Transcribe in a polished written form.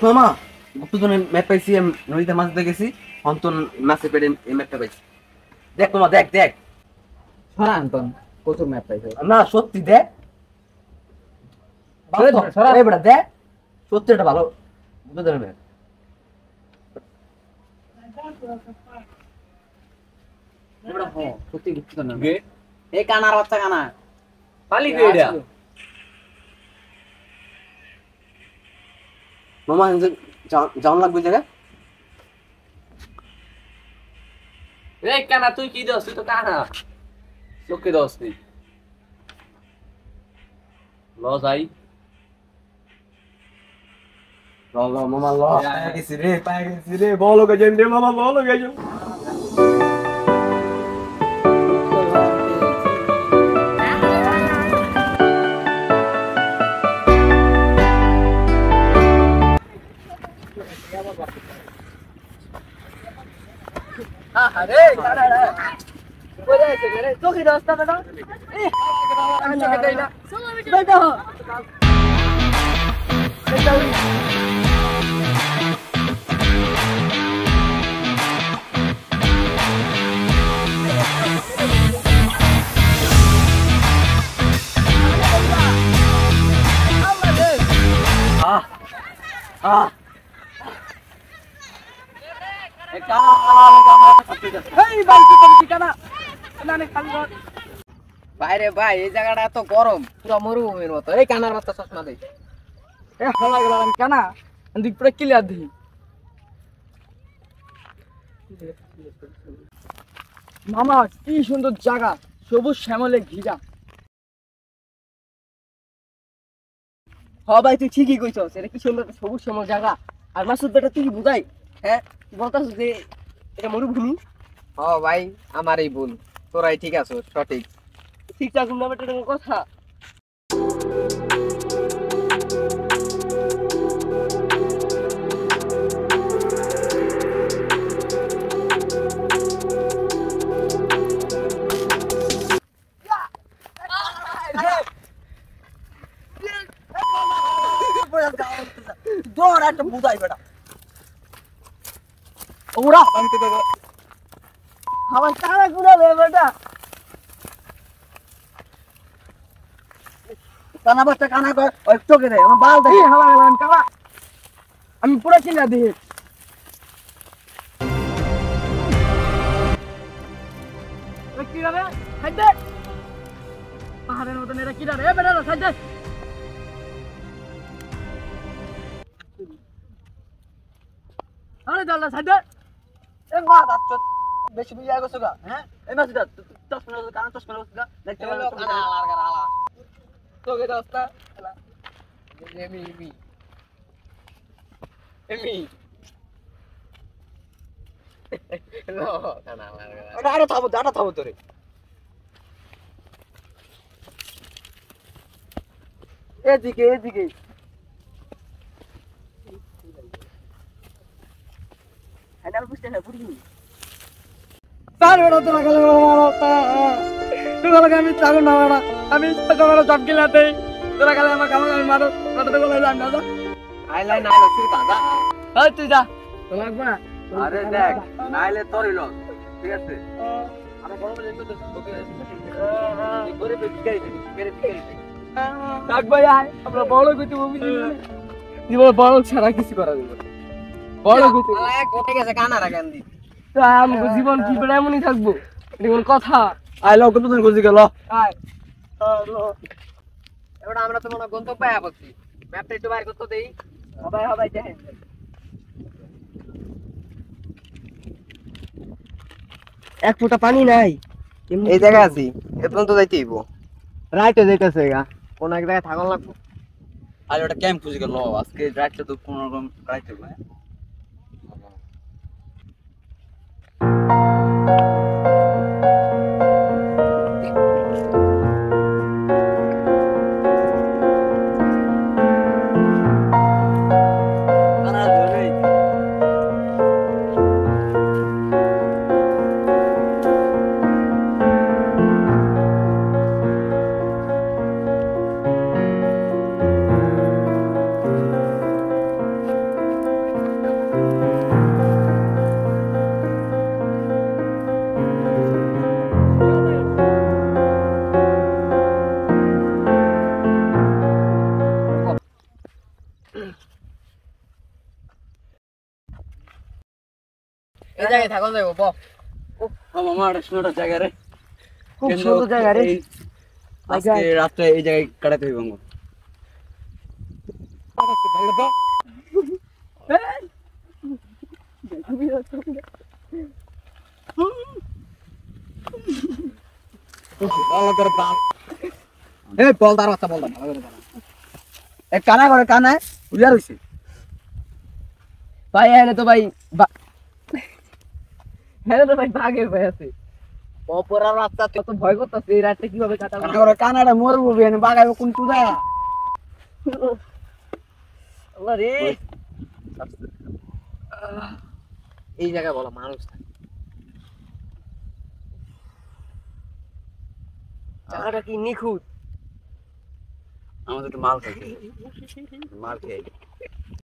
মামা গুপ্তধনের ম্যাপ পাইছি, আমি নদীতে মাছ ধরতে গেছি, অন্তন মাছের পেটে এই ম্যাপটা পাইছি। দেখ মামা, দেখ দেখ। সরা আন্তন প্রচুর ম্যাপ পাইছে। না সত্যি দেখ, এই বেটা দেখ, সত্যি এটা ভালো গুপ্তধনের ম্যাপ। সত্যি গুপ্তধন এই কানার বাচ্চা কানা পালি গে এটা মামা যাওয়ান লাগবে জায়গা। এই কানা তুই কি দোস? তুই তো কানা চোখে দোস তুই ল যাই ল ল মামা ল, পায়ে গেছি রে, পায়ে গেছি রে, বলো গেছেন রে মামা, বলো গেছেন। আরে কানা রে ওরে রে চোখে দোস তা বেটা এই আমি চোখে দেই না বেটা বেটা বাইরে ভাই এই জায়গাটা এত গরম, পুরো মরুভূমির মতো। এই কানার বাচ্চা চশমা দেই এ হালা গেলাম কানা দিক পুরো ক্লিয়ার দিই। মামা কি সুন্দর জায়গা, সবুজ শ্যামলে ঘিরা। হ ভাই তুই ঠিকই কইছস, এটা কি সুন্দর সবুজ শ্যামল জায়গা। আর মাসুদ বেটা তুই বুঝাই, হ্যাঁ বলতাস যে এটা মরুভূমি। হ ভাই আমারই ভুল, তোরাই ঠিক আছো, সঠিক ঠিক থাকুন না বেটা কথা। দৌড় একটা বুঝাই বেটা ওরা ভাঙতে দেবে আমার কানা গুড়াবে বেটা। কানা বাচ্চা কানা ওই চোখে দেয় আমার বাল দেখে হালা গেলাম কানা আমি পুরো চিনা দিই। কি রে সাইড দে পাহাড়ের মতন এরা কি রে বেটা সাইড দে। আরে দাল্লা সাইড দে এ মা দাচ্চ বেশি বুঝা গেছো গা। হ্যাঁ এই মাছ দা 10 মিনিট কানা 10 মিনিট গা দেখতে পারো কানা আলার গা আলা তোকে দস্তা এলা এমি এমি এমি নো কানা আলার গা আটা থামো তোরে। এদিকে এদিকে আনাল বুঝতে না বুড়ি পার বেড়া তোরা গেলে তোরা আমি চালু না বেড়া আমি তোরা জব গিলাতে তোরা গেলে আমার কাম আমি মারো মারতে বলে যাই না আইলাই না আইলো তুই দাদা এই তুই যা তো লাগবে না। আরে দেখ নাইলে তোরই লস, ঠিক আছে? আমরা বড় বলে তো ওকে করে বিকাই দে ডাক ভাই আয় আমরা বড় কইতে বুঝি জীবন বড় ছাড়া কিছু করা যাবে বড় কইতে আলা গোটে গেছে কানা রাখান দি তো আমগো জীবন কি বেড়া এমনই থাকবো, এটা কোন কথা? আই লও কত দিন গজি গেল, আয় এবারে আমরা তো মনে গন্তব্যে আছি, ম্যাপটা একটু বাইর করতে দেই। সবাই সবাই দেখেন এক ফোঁটা পানি নাই এই জায়গায় আছি, এ পর্যন্ত যাইতে হইব। রাইটে যাইতেছে গা, কোন এক জায়গায় থাকন লাগবো। আর ওটা ক্যাম্প খুঁজে গেল আজকে, রাতটা তো কোনো রকম রাইতে হবে। এই জায়গায় থাকো যাবো ব মামা এটা সুন্দর জায়গা রে খুব সুন্দর জায়গা রে আজকে রাতে এই জায়গায় কাটাতে হইব আমার ভালো তো ভালো করে দাও এই বল দাঁড়া বাচ্চা বল দাঁড়া ভালো করে দাঁড়া এক কানা করে কানা উজার হইছে ভাই এনে তো ভাই হ্যাঁ তো ভাই ভাগের ভাই আছে অপরার রাস্তা তো ভয় করতেছে এই রাতে কিভাবে কাটাবো কানা করে কানাটা মরবো বেন বাগাইবো কোন চুদা আল্লাহ রে এই জায়গায় বলা মানুষ থাকে জায়গাটা কি নিখুঁত আমাদের একটু মাল খাই মাল খেয়ে